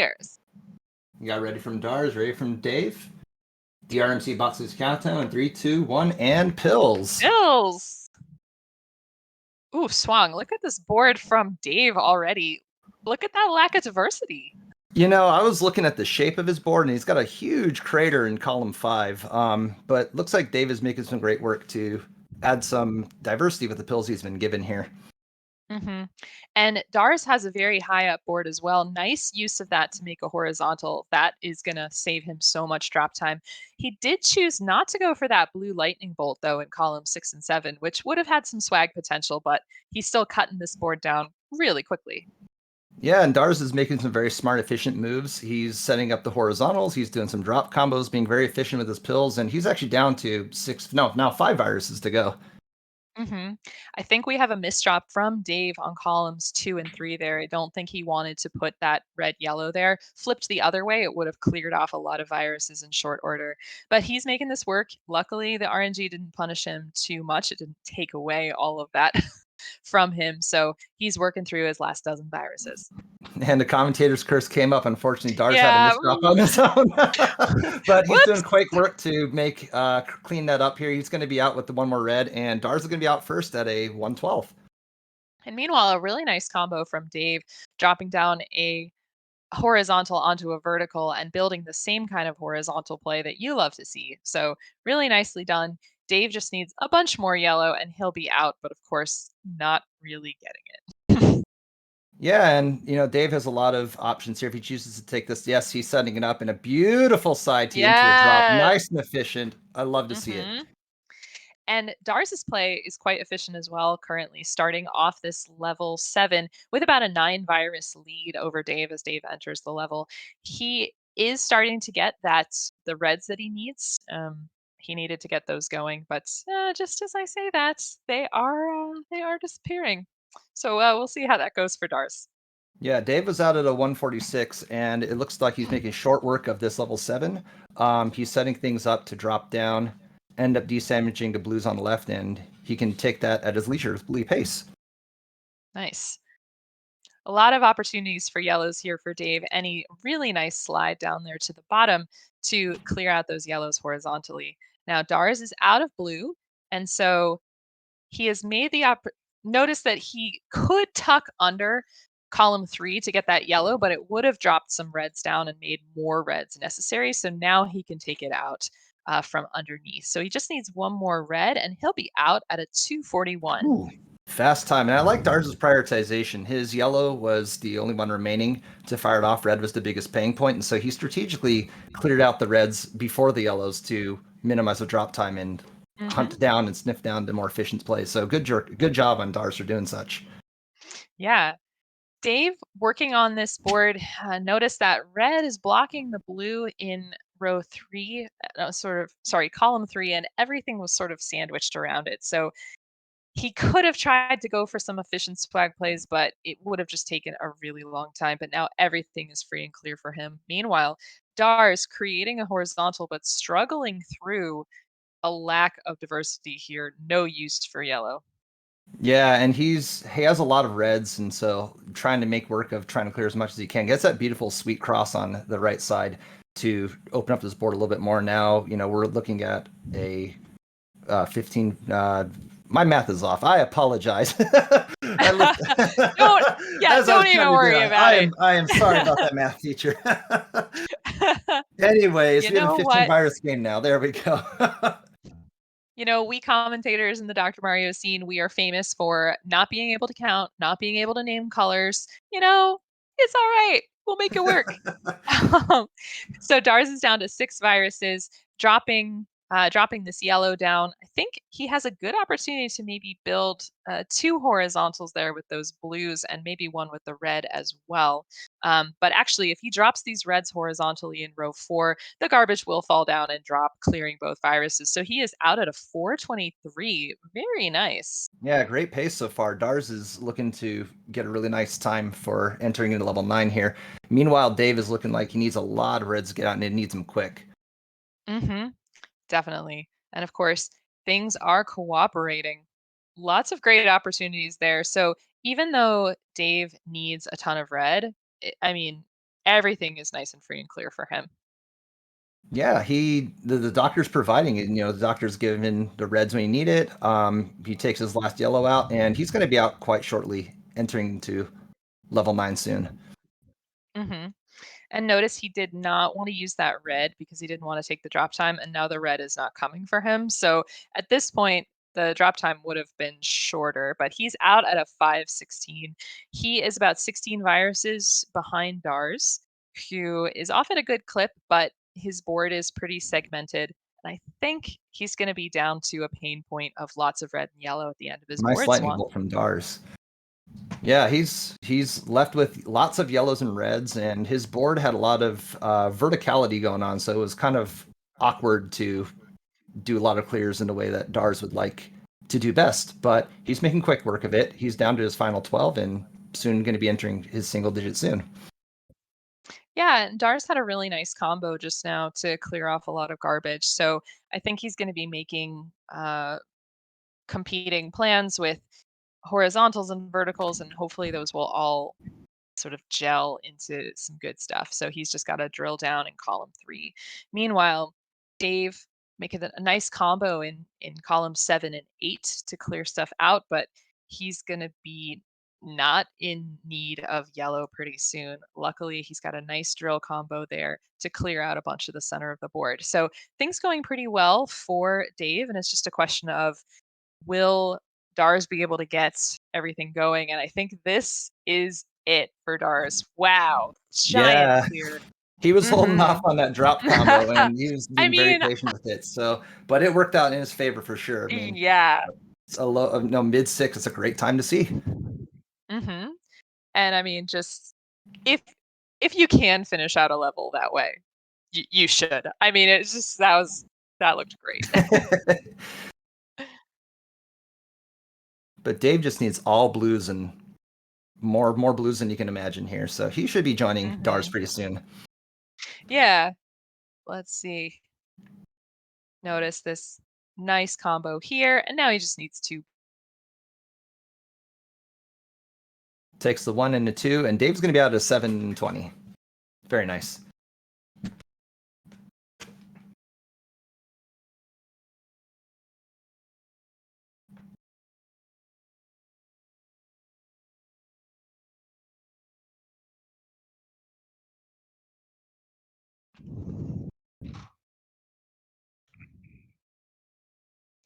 players. You got ready from Dars, ready from Dave? DrMC boxes countdown in 3, 2, 1, and pills. Bills. Ooh, Swang, look at this board from Dave already. Look at that lack of diversity. I was looking at the shape of his board, and he's got a huge crater in column 5. But looks like Dave is making some great work to add some diversity with the pills he's been given here. hmm And Dars has a very high up board as well. Nice use of that to make a horizontal. That is going to save him so much drop time. He did choose not to go for that blue lightning bolt, though, in column 6 and 7, which would have had some swag potential, but he's still cutting this board down really quickly. Yeah, and Dars is making some very smart, efficient moves. He's setting up the horizontals. He's doing some drop combos, being very efficient with his pills, and he's actually down to now 5 viruses to go. hmm I think we have a misdrop from Dave on columns 2 and 3 there. I don't think he wanted to put that red yellow there. Flipped the other way, it would have cleared off a lot of viruses in short order. But he's making this work. Luckily, the RNG didn't punish him too much. It didn't take away all of that from him. So he's working through his last dozen viruses. And the commentator's curse came up. Unfortunately, Dars had a Yeah. misdrop on his own. But he's doing Whoops. quite work to make clean that up here. He's going to be out with the one more red, and Dars is going to be out first at a 112. And meanwhile, a really nice combo from Dave, dropping down a horizontal onto a vertical and building the same kind of horizontal play that you love to see. So, really nicely done. Dave just needs a bunch more yellow and he'll be out, but of course, not really getting it. Yeah, and Dave has a lot of options here. If he chooses to take this, yes, he's setting it up in a beautiful side T into a drop, Yes. nice and efficient. I love to see it. hmm And Dars's play is quite efficient as well, currently starting off this level 7 with about a 9 virus lead over Dave as Dave enters the level. He is starting to get the reds that he needs. He needed to get those going, but just as I say that, they are disappearing. So we'll see how that goes for Dars. Yeah, Dave was out at a 146, and it looks like he's making short work of this level 7. He's setting things up to drop down, end up desandwiching the blues on the left, and he can take that at his leisure, his blue pace. Nice. A lot of opportunities for yellows here for Dave. Any really nice slide down there to the bottom to clear out those yellows horizontally. Now, Dars is out of blue, and so he has made notice that he could tuck under column 3 to get that yellow, but it would have dropped some reds down and made more reds necessary. So now he can take it out from underneath. So he just needs one more red, and he'll be out at a 241. Ooh, fast time. And I like Dars's prioritization. His yellow was the only one remaining to fire it off. Red was the biggest paying point, and so he strategically cleared out the reds before the yellows to minimize the drop time and hunt down and sniff down the more efficient plays. So good job on Dars for doing such. Yeah. Dave, working on this board, noticed that red is blocking the blue in row 3, column 3, and everything was sort of sandwiched around it. So he could have tried to go for some efficient swag plays, but it would have just taken a really long time. But now everything is free and clear for him. Meanwhile, Dars creating a horizontal, but struggling through a lack of diversity here. No use for yellow. Yeah, and he has a lot of reds, and so trying to make work of trying to clear as much as he can. Gets that beautiful sweet cross on the right side to open up this board a little bit more. Now, we're looking at a 15. My math is off. I apologize. Don't even worry about it. I am sorry about that, math teacher. Anyways, we have a 15 virus game now. There we go. We commentators in the Dr. Mario scene, we are famous for not being able to count, not being able to name colors. It's all right. We'll make it work. So Dars is down to 6 viruses, dropping this yellow down. I think he has a good opportunity to maybe build 2 horizontals there with those blues and maybe one with the red as well. But actually, if he drops these reds horizontally in row 4, the garbage will fall down and drop, clearing both viruses. So he is out at a 423. Very nice. Yeah, great pace so far. Dars is looking to get a really nice time for entering into level 9 here. Meanwhile, Dave is looking like he needs a lot of reds to get out, and it needs them quick. Mm-hmm. Definitely. And of course, things are cooperating. Lots of great opportunities there. So even though Dave needs a ton of red, I mean, Everything is nice and free and clear for him. Yeah, the doctor's providing it. The doctor's giving the reds when you need it. He takes his last yellow out, and he's going to be out quite shortly, entering into level 9 soon. Hmm. And notice he did not want to use that red because he didn't want to take the drop time, and now the red is not coming for him. So at this point, the drop time would have been shorter, but he's out at a 516. He is about 16 viruses behind Dars, who is off at a good clip, but his board is pretty segmented. And I think he's going to be down to a pain point of lots of red and yellow at the end of his Nice board, lightning Swan. bolt from Dars. Yeah, he's left with lots of yellows and reds, and his board had a lot of verticality going on, so it was kind of awkward to do a lot of clears in a way that Dars would like to do best. But he's making quick work of it. He's down to his final 12, and soon going to be entering his single digit soon. Yeah, and Dars had a really nice combo just now to clear off a lot of garbage. So I think he's going to be making competing plans with horizontals and verticals, and hopefully those will all sort of gel into some good stuff. So he's just got to drill down in column 3. Meanwhile, Dave making a nice combo in column 7 and 8 to clear stuff out, but he's going to be not in need of yellow pretty soon. Luckily, he's got a nice drill combo there to clear out a bunch of the center of the board. So things going pretty well for Dave, and it's just a question of, will Dars be able to get everything going? And I think this is it for Dars. Wow, giant Yeah, clear. he was holding Hmm. off on that drop combo, and he was I being very mean, patient with it. So, but it worked out in his favor for sure. I mean, yeah. it's a low, no mid six. It's a great time to see. Hmm. And I mean, just if if you can finish out a level that way, you should. I mean, it's just that looked great. But Dave just needs all blues and more blues than you can imagine here. So he should be joining Dars Hmm. pretty soon. Yeah. Let's see. Notice this nice combo here, and now he just needs to. Takes the 1 and the 2, and Dave's going to be out at 720. Very nice.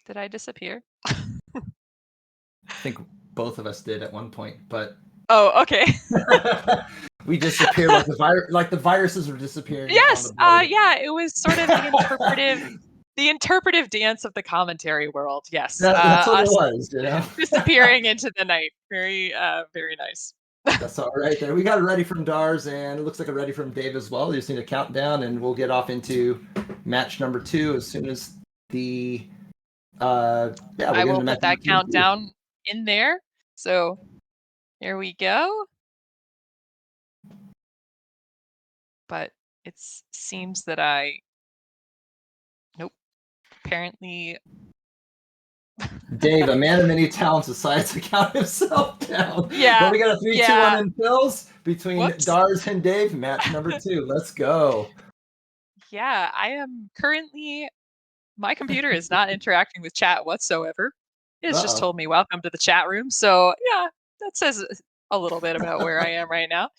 Did I disappear? I think both of us did at one point, but Oh, okay. we disappeared like the viruses were disappearing on the Yes, board. yeah, it was sort of the interpretive dance of the commentary world. Yes, That's what it us was. disappearing into the night. Very nice. That's all right there. We got a ready from Dars, and it looks like a ready from Dave as well. You just need a countdown, and we'll get off into match number 2 as soon as the yeah, we'll I get will into match put number that 2. countdown in there. So here we go. But it seems that nope. Apparently, Dave, a man of many talents, decides to count himself down. But yeah, we got a 3-2-1 yeah. in pills between Whoops. Dars and Dave. Match number 2. Let's go. Yeah, I am currently. My computer is not interacting with chat whatsoever. It's just Uh-oh. told me welcome to the chat room. So yeah, that says a little bit about where I am right now.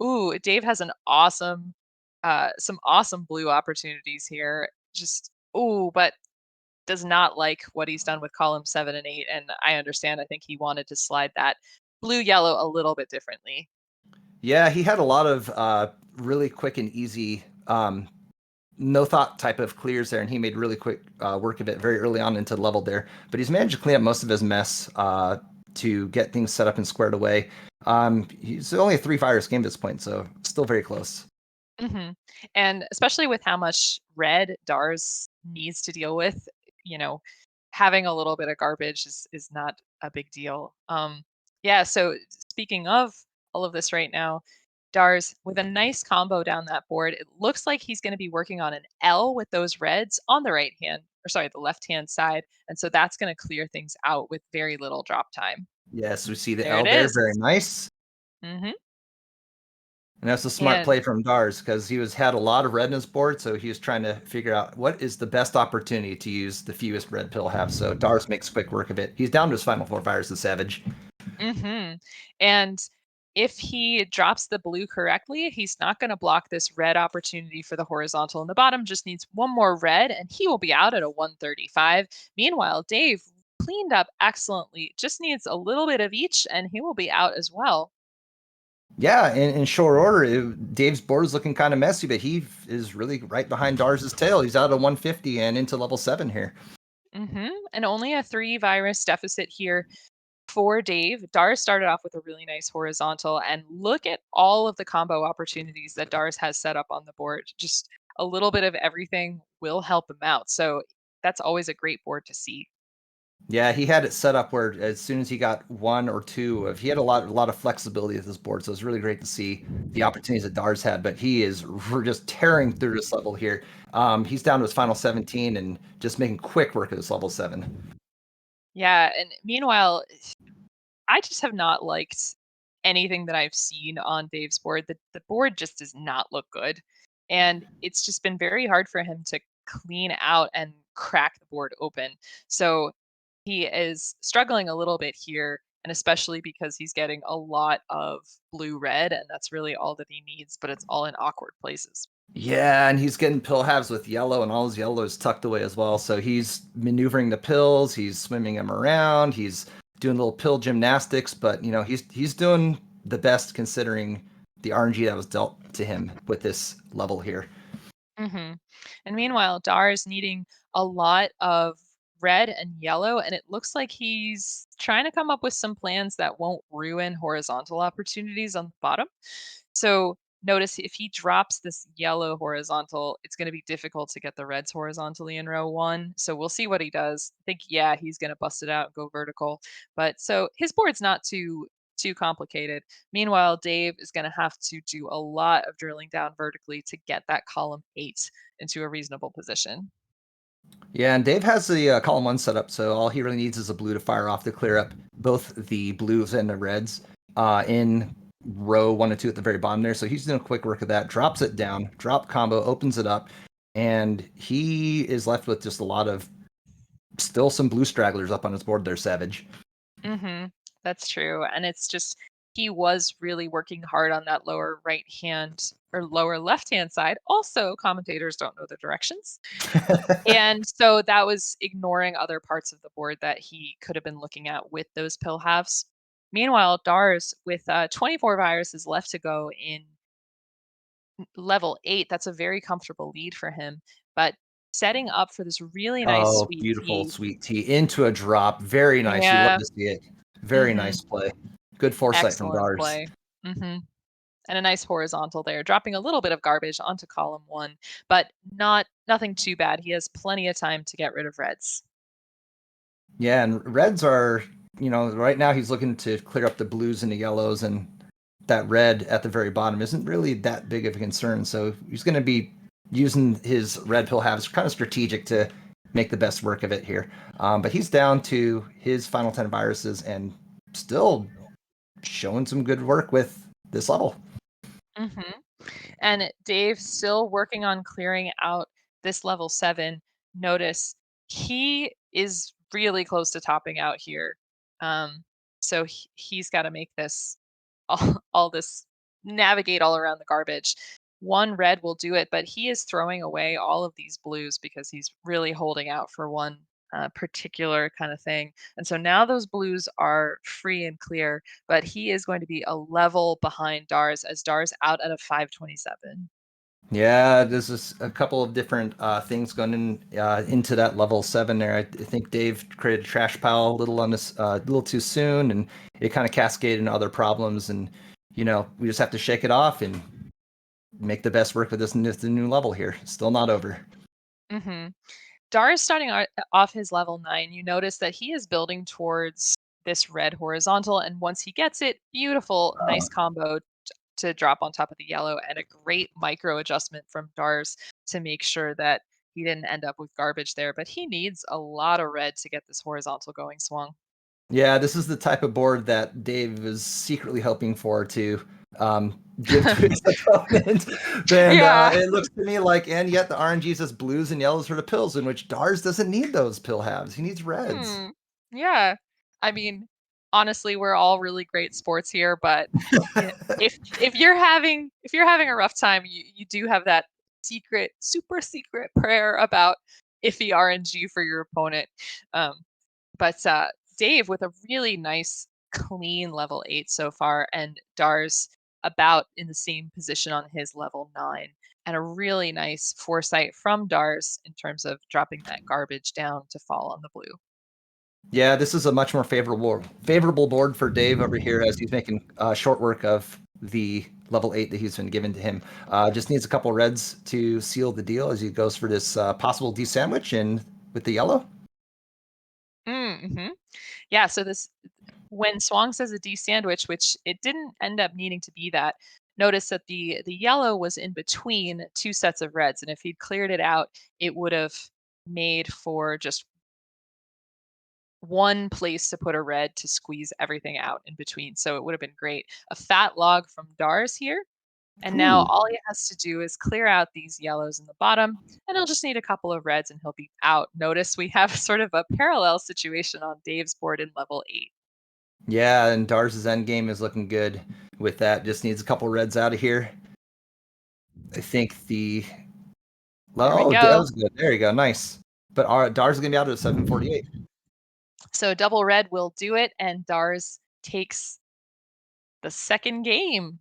Ooh, Dave has some awesome blue opportunities here. Just ooh, but does not like what he's done with column 7 and 8. And I understand. I think he wanted to slide that blue yellow a little bit differently. Yeah, he had a lot of really quick and easy, no thought type of clears there, and he made really quick work of it very early on into the level there. But he's managed to clean up most of his mess to get things set up and squared away. He's only a 3 virus game at this point, so still very close. Hmm. And especially with how much red Dars needs to deal with, you know, having a little bit of garbage is not a big deal. Yeah. So speaking of all of this right now, Dars with a nice combo down that board. It looks like he's going to be working on an L with those reds on the right hand, or sorry, the left hand side, and so that's going to clear things out with very little drop time. Yes, we see the There it L there. is. Very nice. Hmm. And that's a smart And play from Dars because he was had a lot of red in his board, so he was trying to figure out what is the best opportunity to use the fewest red pill have. So Dars makes quick work of it. He's down to his final four fires, the Savage. mhm. And if he drops the blue correctly, he's not going to block this red opportunity for the horizontal in the bottom. Just needs one more red, and he will be out at a 135. Meanwhile, Dave cleaned up excellently. Just needs a little bit of each, and he will be out as well. Yeah, in short order, Dave's board is looking kind of messy, but he is really right behind Dars's tail. He's out of 150 and into level 7 here. And only a 3 virus deficit here for Dave. Dars started off with a really nice horizontal, and look at all of the combo opportunities that Dars has set up on the board. Just a little bit of everything will help him out. So that's always a great board to see. Yeah, he had it set up where as soon as he got one or two of, he had a lot of flexibility with his board. So it's really great to see the opportunities that Dars had. But he is just tearing through this level here. He's down to his final 17 and just making quick work of this level 7. Yeah, and meanwhile, I just have not liked anything that I've seen on Dave's board. The board just does not look good. And it's just been very hard for him to clean out and crack the board open. So he is struggling a little bit here, and especially because he's getting a lot of blue red, and that's really all that he needs, but it's all in awkward places. Yeah, and he's getting pill halves with yellow, and all his yellow is tucked away as well. So he's maneuvering the pills, he's swimming them around, he's doing little pill gymnastics, but he's doing the best considering the RNG that was dealt to him with this level here. hmm And meanwhile, Dar is needing a lot of red and yellow, and it looks like he's trying to come up with some plans that won't ruin horizontal opportunities on the bottom. So notice if he drops this yellow horizontal, it's going to be difficult to get the reds horizontally in row one. So we'll see what he does. I think, yeah, he's going to bust it out and go vertical. But so his board's not too complicated. Meanwhile, Dave is going to have to do a lot of drilling down vertically to get that column 8 into a reasonable position. Yeah, and Dave has the column one set up, so all he really needs is a blue to fire off to clear up both the blues and the reds in row 1 and 2 at the very bottom there. So he's doing a quick work of that, drops it down, drop combo, opens it up, and he is left with just a lot of still some blue stragglers up on his board there, Savage. That's true, and it's just he was really working hard on that lower right hand or lower left hand side. Also, commentators don't know the directions. And so that was ignoring other parts of the board that he could have been looking at with those pill halves. Meanwhile, Dars, with 24 viruses left to go in level 8, that's a very comfortable lead for him. But setting up for this really nice Oh, sweet beautiful tea. sweet tea into a drop. Very nice. You love Yeah. to see it. Very hmm nice play. Good foresight from Excellent Dars. play. hmm And a nice horizontal there, dropping a little bit of garbage onto column 1, but nothing too bad. He has plenty of time to get rid of reds. Yeah, and reds are, right now he's looking to clear up the blues and the yellows, and that red at the very bottom isn't really that big of a concern. So he's going to be using his red pill halves kind of strategic to make the best work of it here. But he's down to his final 10 viruses and still showing some good work with this level. Mhm. And Dave still working on clearing out this level 7. Notice he is really close to topping out here. Um, so he's got to make this all this navigate all around the garbage. One red will do it, but he is throwing away all of these blues because he's really holding out for one particular kind of thing. And so now those blues are free and clear, but he is going to be a level behind Dars as Dars out at a 527. Yeah, there's a couple of different things going into that level 7 there. I think Dave created a trash pile a little on this a little too soon, and it kind of cascaded into other problems. And we just have to shake it off and make the best work with this new level here. Still not over. hmm Dar is starting off his level 9. You notice that he is building towards this red horizontal, and once he gets it, beautiful, nice combo to drop on top of the yellow, and a great micro adjustment from Dars to make sure that he didn't end up with garbage there. But he needs a lot of red to get this horizontal going swung. Yeah, this is the type of board that Dave is secretly hoping for to give to his opponent. And Yeah. it looks to me like, and yet the RNG says blues and yellows for the pills, in which Dars doesn't need those pill halves. He needs reds. Hmm. Yeah. I mean, honestly, we're all really great sports here, but yeah, if you're having a rough time, you do have that secret, super secret prayer about iffy RNG for your opponent. Um, but Dave with a really nice, clean level 8 so far, and Dar's about in the same position on his level 9, and a really nice foresight from Dars in terms of dropping that garbage down to fall on the blue. Yeah, this is a much more favorable board for Dave over here as he's making short work of the level 8 that he's been given to him. Just needs a couple reds to seal the deal as he goes for this possible D sandwich and with the yellow. Mm-hmm. Yeah, so this when Swang says a D sandwich, which it didn't end up needing to be that, notice that the yellow was in between two sets of reds, and if he'd cleared it out, it would have made for just one place to put a red to squeeze everything out in between. So it would have been great. A fat log from Dars here. And now Ooh. all he has to do is clear out these yellows in the bottom, and he'll just need a couple of reds and he'll be out. Notice we have sort of a parallel situation on Dave's board in level 8. Yeah, and Dars's end game is looking good with that. Just needs a couple reds out of here. I think the There we oh, that go. was good. There you go, nice. But Dars is gonna be out at 748. So double red will do it, and Dars takes the second game.